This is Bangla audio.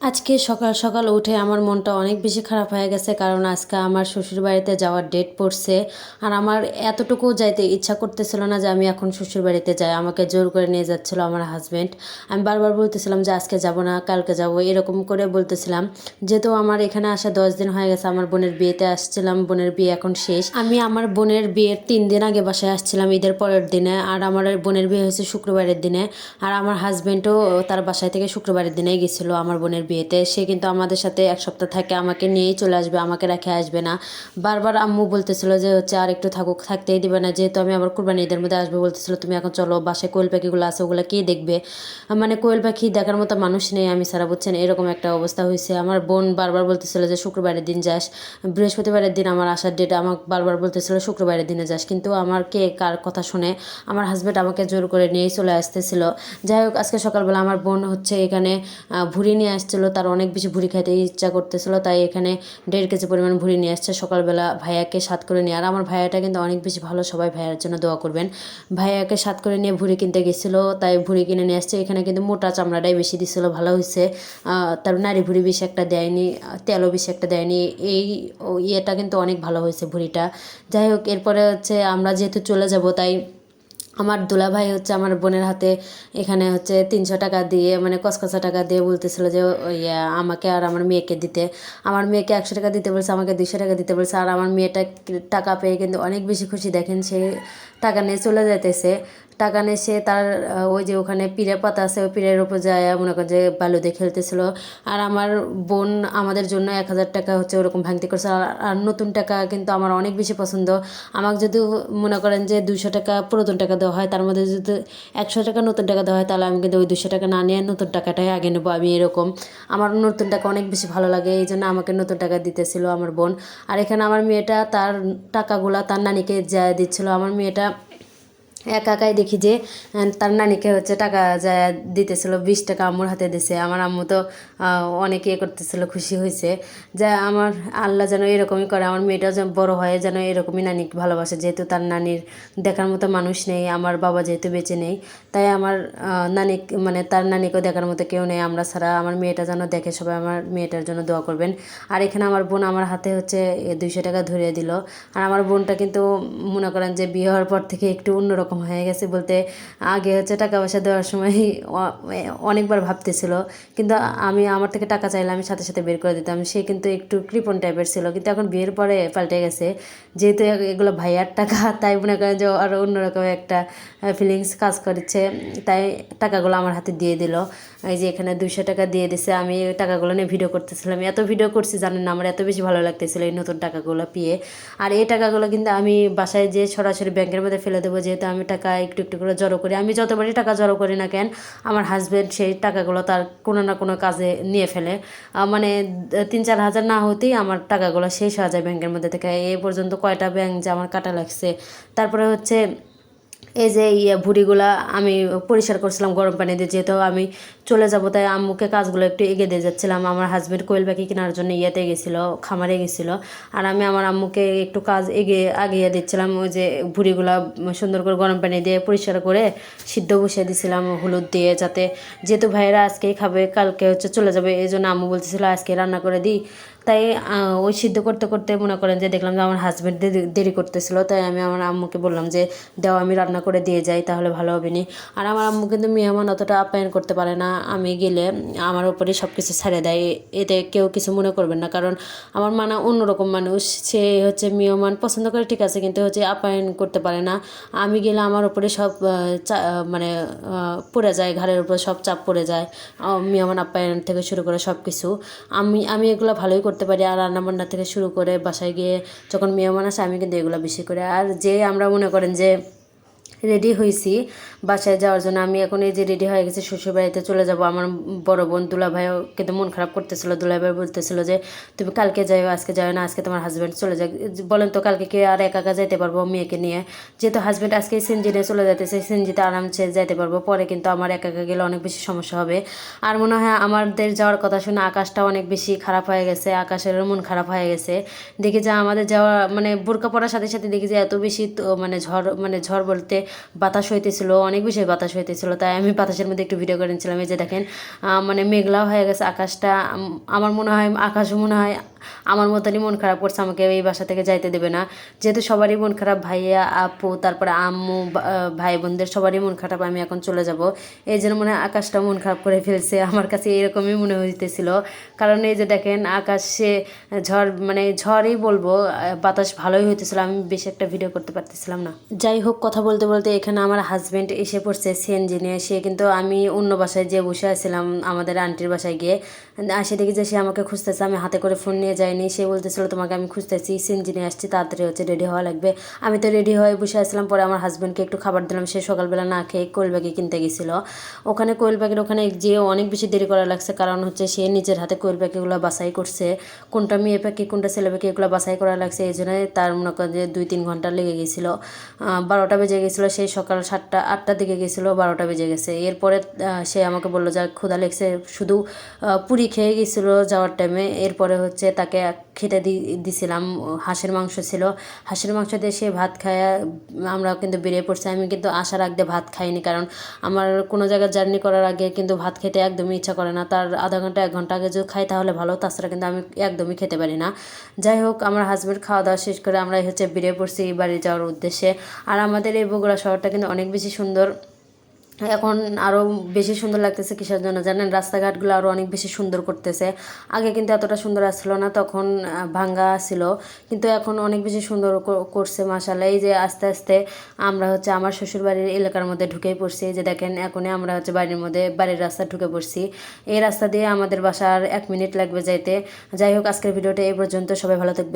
আজকে সকাল সকাল উঠে আমার মনটা অনেক বেশি খারাপ হয়ে গেছে, কারণ আজকে আমার শ্বশুর বাড়িতে যাওয়ার ডেট পড়ছে। আর আমার এতটুকু যাইতে ইচ্ছা করতেছিল না যে আমি এখন শ্বশুর বাড়িতে যাই, আমাকে জোর করে নিয়ে যাচ্ছিল আমার হাজব্যান্ড। আমি বারবার বলতেছিলাম যে আজকে যাব না, কালকে যাব, এরকম করে বলতেছিলাম। যেহেতু আমার এখানে আসা 10 দিন হয়ে গেছে, আমার বোনের বিয়েতে আসছিলাম, বোনের বিয়ে এখন শেষ। আমি আমার বোনের বিয়ের 3 দিন আগে বাসায় আসছিলাম, ঈদের পরের দিনে। আর আমার বোনের বিয়ে হয়েছে শুক্রবারের দিনে। আর আমার হাজব্যান্ডও তার বাসায় থেকে শুক্রবারের দিনেই গেছিলো আমার বোনের বিয়েতে। সে কিন্তু আমাদের সাথে এক সপ্তাহ থাকে, আমাকে নিয়েই চলে আসবে, আমাকে রেখে আসবে না। বারবার আম্মু বলতেছিল যে আর একটু থাকুক, থাকতেই দিবে না। যেহেতু আমি আবার কুরবানি ঈদের মধ্যে আসবে বলতেছিল, তুমি এখন চলো, বাসায় কোয়েল পাখিগুলো আছে ওগুলো কে দেখবে? মানে কোয়েল পাখি দেখার মতো মানুষ নেই আমি সারা, বুঝছেন? এরকম একটা অবস্থা হয়েছে। আমার বোন বারবার বলতেছিল যে শুক্রবারের দিন যাস, বৃহস্পতিবারের দিন আমার আসার ডেট, আমাকে বারবার বলতেছিল শুক্রবারের দিনে যাস, কিন্তু আমার কে কার কথা শুনে? আমার হাজব্যান্ড আমাকে জোর করে নিয়েই চলে আসতেছিল। যাই হোক, আজকে সকালবেলা আমার বোন এখানে ভুড়ি নিয়ে আসছিলো, তার অনেক বেশি ভুড়ি খাইতে ইচ্ছা করতেছিল, তাই এখানে 1.5 কেজি পরিমাণ ভুড়ি নিয়ে আসছে সকালবেলা ভাইয়াকে সাথ করে নিয়ে। আর আমার ভাইয়াটা কিন্তু অনেক বেশি ভালো, সবাই ভাইয়ার জন্য দোয়া করবেন। ভাইয়াকে সাথ করে নিয়ে ভুড়ি কিনতে গেছিলো, তাই ভুড়ি কিনে নিয়ে আসছে। এখানে কিন্তু মোটা চামড়াটাই বেশি দিছিল, ভালো হয়েছে। তার নারী ভুড়ি বেশি একটা দেয়নি, তেলও বেশি একটা দেয়নি। এই ইয়েটা কিন্তু অনেক ভালো হয়েছে ভুড়িটা। যাই হোক, এরপরে আমরা যেহেতু চলে যাব, তাই আমার দুলাভাই আমার বোনের হাতে এখানে 300 টাকা দিয়ে, মানে কসকসা টাকা দিয়ে বলতেছিল যে আমাকে আর আমার মেয়েকে দিতে। আমার মেয়েকে 100 টাকা দিতে বলছে, আমাকে 200 টাকা দিতে বলছে। আর আমার মেয়েটা টাকা পেয়ে কিন্তু অনেক বেশি খুশি, দেখেন সে টাকা নিয়ে চলে যাইতেছে। টাকা নিয়ে সে তার ওই যে ওখানে পিঁড়ে পাতা আছে, ওই পিঁড়ের উপর যায় মনে করেন যে বালু দিয়ে খেলতেছিল। আর আমার বোন আমাদের জন্য 1000 টাকা ওরকম ভাঙতি করছে। আর নতুন টাকা কিন্তু আমার অনেক বেশি পছন্দ। আমাকে যদি মনে করেন যে 200 টাকা পুরাতন টাকা দেওয়া হয়, তার মধ্যে যদি 100 টাকা নতুন টাকা দেওয়া হয়, তাহলে আমি কিন্তু ওই 200 টাকা না নিয়ে নতুন টাকাটাই আগে নেবো। আমি এরকম, আমার নতুন টাকা অনেক বেশি ভালো লাগে, এই জন্য আমাকে নতুন টাকা দিতেছিল আমার বোন। আর এখানে আমার মেয়েটা তার টাকাগুলা তার নানিকে যায় দিচ্ছিল। আমার মেয়েটা একা একাই দেখি যে তার নানিকে টাকা যায় দিতেছিল, 20 টাকা আম্মুর হাতে দিছে। আমার আম্মু তো অনেক ইয়ে করতেছিল, খুশি হয়েছে। যা আমার আল্লাহ যেন এরকমই করে, আমার মেয়েটাও যেন বড় হয় যেন এরকমই নানিকে ভালোবাসে। যেহেতু তার নানির দেখার মতো মানুষ নেই, আমার বাবা যেহেতু বেঁচে নেই, তাই আমার নানি, মানে তার নানিকেও দেখার মতো কেউ নেই আমরা ছাড়া। আমার মেয়েটা যেন দেখে, সবাই আমার মেয়েটার জন্য দোয়া করবেন। আর এখানে আমার বোন আমার হাতে 200 টাকা ধরিয়ে দিল। আর আমার বোনটা কিন্তু মনে করেন যে বিয়ে হওয়ার পর থেকে একটু অন্যরকম হয়ে গেছে বলতে। আগে টাকা পয়সা দেওয়ার সময় অনেকবার ভাবতেছিল, কিন্তু আমি আমার থেকে টাকা চাইলে আমি সাথে সাথে বের করে দিতাম। সে কিন্তু একটু কৃপণ টাইপের ছিল, কিন্তু এখন বিয়ের পরে পাল্টে গেছে। যেহেতু এগুলো ভাইয়ার টাকা, তাই মনে করেন যে আরও অন্যরকম একটা ফিলিংস কাজ করছে। তাই টাকাগুলো আমার হাতে দিয়ে দিল। এই যে এখানে 200 টাকা দিয়ে দিছে। আমি ওই টাকাগুলো নিয়ে ভিডিও করতেছিলাম, এত ভিডিও করছি জানেন না, আমার এত বেশি ভালো লাগতেছিল এই নতুন টাকাগুলো পেয়ে। আর এই টাকাগুলো কিন্তু আমি বাসায় যে সরাসরি ব্যাংকের মধ্যে ফেলে দেবো, যেহেতু আমি টাকা একটু একটু করে জড়ো করি। আমি যতবারই টাকা জড়ো করি না কেন, আমার হাজব্যান্ড সেই টাকাগুলো তার কোনো না কোনো কাজে নিয়ে ফেলে। মানে 3-4 হাজার না হতেই আমার টাকাগুলো শেষ হয়ে যায় ব্যাংকের মধ্যে থেকে। এই পর্যন্ত কয়টা ব্যাংক যে আমার কাটা লাগছে। তারপরে এই যে ভুঁড়িগুলা আমি পরিষ্কার করছিলাম গরম পানি দিয়ে, যেহেতু আমি চলে যাবো, তাই আম্মুকে কাজগুলো একটু এগিয়ে দিয়ে যাচ্ছিলাম। আমার হাজব্যান্ড কোয়েল পাখি কেনার জন্য গেছিলো, খামারে গেছিলো। আর আমি আমার আম্মুকে একটু কাজ আগিয়ে দিচ্ছিলাম। ওই যে ভুঁড়িগুলা সুন্দর করে গরম পানি দিয়ে পরিষ্কার করে সিদ্ধ বসিয়ে দিছিলাম হলুদ দিয়ে, যাতে যেহেতু ভাইয়েরা আজকেই খাবে, কালকে চলে যাবে, এই জন্য আম্মু বলতেছিল আজকে রান্না করে দিই। তাই ওই সিদ্ধ করতে করতে মনে করেন যে দেখলাম যে আমার হাজব্যান্ড দেরি করতেছিল, তাই আমি আমার আম্মুকে বললাম যে দাও আমি রান্না করে দিয়ে যাই, তাহলে ভালো হবে নি। আর আমার আম্মু কিন্তু মেহমান অতটা আপ্যায়ন করতে পারে না, আমি গেলে আমার উপরে সব কিছু ছেড়ে দেয়। এতে কেউ কিছু মনে করবেন না, কারণ আমার মা না অন্যরকম মানুষ। সে মেহমান পছন্দ করে ঠিক আছে, কিন্তু আপ্যায়ন করতে পারে না। আমি গেলে আমার উপরে সব মানে পড়ে যায়, ঘাড়ের উপর সব চাপ পড়ে যায়। মেহমান আপ্যায়ন থেকে শুরু করে সব কিছু আমি এগুলো ভালোই করতে পারি। আর রান্নাবান্না থেকে শুরু করে বাসায় গিয়ে যখন মেহমান আসে, আমি কিন্তু এগুলো বেশি করে। আর যে আমরা মনে করেন যে রেডি হয়েছি বাসায় যাওয়ার জন্য, আমি এখন এই যে রেডি হয়ে গেছি, শ্বশুরবাড়িতে চলে যাব। আমার বড় বোন দুলাভাইও কিন্তু মন খারাপ করতেছিল। দুলাভাই বলতেছিল যে তুমি কালকে যাও, আজকে যাও না, আজকে তোমার হাজব্যান্ড চলে যাক। বলেন তো কালকে কে আর একা একা যাইতে পারবো মেয়েকে নিয়ে? যেহেতু হাজব্যান্ড আজকে সিএনজি নিয়ে চলে যাইতেছে, সিএনজিতে আরামসে যাইতে পারবো, পরে কিন্তু আমার একা একা গেলে অনেক বেশি সমস্যা হবে। আর মনে হয় আমাদের যাওয়ার কথা শুনে আকাশটা অনেক বেশি খারাপ হয়ে গেছে, আকাশেরও মন খারাপ হয়ে গেছে। দেখি যে আমাদের যাওয়া মানে বোরকা পরার সাথে সাথে দেখি যে এত বেশি মানে ঝড় বলতে বাতাস হইতেছিল, অনেক বেশি বাতাস হইতেছিল, তাই আমি বাতাসের মধ্যে একটু ভিডিও করে নিচ্ছিলাম। এই যে দেখেন মানে মেঘলাও হয়ে গেছে আকাশটা। আমার মনে হয় আকাশও মনে হয় আমার মতনই মন খারাপ করছে, আমাকে এই বাসা থেকে যাইতে দেবে না। যেহেতু সবারই মন খারাপ, ভাইয়া, আপু, তারপরে আম্মু, ভাই বোনদের সবারই মন খারাপ, আমি এখন চলে যাব। এই জন্য মনে হয় আকাশটা মন খারাপ করে ফেলছে, আমার কাছে এরকমই মনে হইতেছিল। কারণ এই যে দেখেন আকাশে ঝড়, মানে ঝড়ই বলবো, বাতাস ভালোই হইতেছিল, আমি বেশি একটা ভিডিও করতে পারতেছিলাম না। যাই হোক, কথা বলতে বলতে এখানে আমার হাজব্যান্ড এসে পড়ছে সিএনজি নিয়ে। সে কিন্তু আমি অন্য বাসায় যে বসে আছিলাম আমাদের আন্টির বাসায় গিয়ে, আসে দেখি যে সে আমাকে খুঁজতেছে, আমি হাতে করে ফোন নিয়ে যাইনি। সে বলতেছিল তোমাকে আমি খুঁজতেছি, সিএনজি নিয়ে আসছি, তাড়াতাড়ি হচ্ছে রেডি হওয়া লাগবে। আমি তো রেডি হয়ে বসে আসলাম। পরে আমার হাজব্যান্ডকে একটু খাবার দিলাম, সে সকালবেলা না খেয়ে কোয়েল পাখি কিনতে গেছিলো। ওখানে কোয়েল পাখির ওখানে যেয়ে অনেক বেশি দেরি করা লাগছে, কারণ হচ্ছে সে নিজের হাতে কোয়েল পাখিগুলো বাছাই করছে, কোনটা মেয়ে পাখি কোনটা ছেলে পাখি এগুলো বাছাই করা লাগছে। এই জন্য তার মনে করেন যে 2-3 ঘন্টা লেগে গেছিলো। 12টা বেজে গেছিলো, সেই সকাল 7টা-8টার দিকে গেছিলো, 12টা বেজে গেছে। এরপরে সে আমাকে বললো যা ক্ষুধা লেগছে, শুধু পুরি খেয়ে গেছিলো যাওয়ার টাইমে। এরপরে হচ্ছে তাকে খেতে দিছিলাম, হাঁসের মাংস ছিল, হাঁসের মাংস দিয়ে সে ভাত খায়। আমরা কিন্তু বেরিয়ে পড়ছি। আমি কিন্তু আসার আগে ভাত খাইনি, কারণ আমার কোনো জায়গায় জার্নি করার আগে কিন্তু ভাত খেতে একদমই ইচ্ছা করে না। তার আধা ঘন্টা 1 ঘন্টা আগে যদি খাই তাহলে ভালো, তাছাড়া কিন্তু আমি একদমই খেতে পারি না। যাই হোক, আমার হাজব্যান্ড খাওয়া দাওয়া শেষ করে আমরা হচ্ছে বেরিয়ে পড়ছি বাড়ি যাওয়ার উদ্দেশ্যে। আর আমাদের এই বগুড়া শহরটা কিন্তু অনেক বেশি সুন্দর, এখন আরও বেশি সুন্দর লাগতেছে। কিসের জন্য জানেন? রাস্তাঘাটগুলো আরও অনেক বেশি সুন্দর করতেছে। আগে কিন্তু এতটা সুন্দর আসছিল না, তখন ভাঙ্গা ছিল, কিন্তু এখন অনেক বেশি সুন্দর করছে মাশাআল্লাহ। এই যে আস্তে আস্তে আমরা হচ্ছে আমার শ্বশুরবাড়ির এলাকার মধ্যে ঢুকেই পড়ছি। যে দেখেন এখনই আমরা হচ্ছে বাড়ির মধ্যে, বাড়ির রাস্তা ঢুকে পড়ছি। এই রাস্তা দিয়ে আমাদের বাসার 1 মিনিট লাগবে যাইতে। যাই হোক, আজকের ভিডিওটা এই পর্যন্ত। সবাই ভালো থাকবে।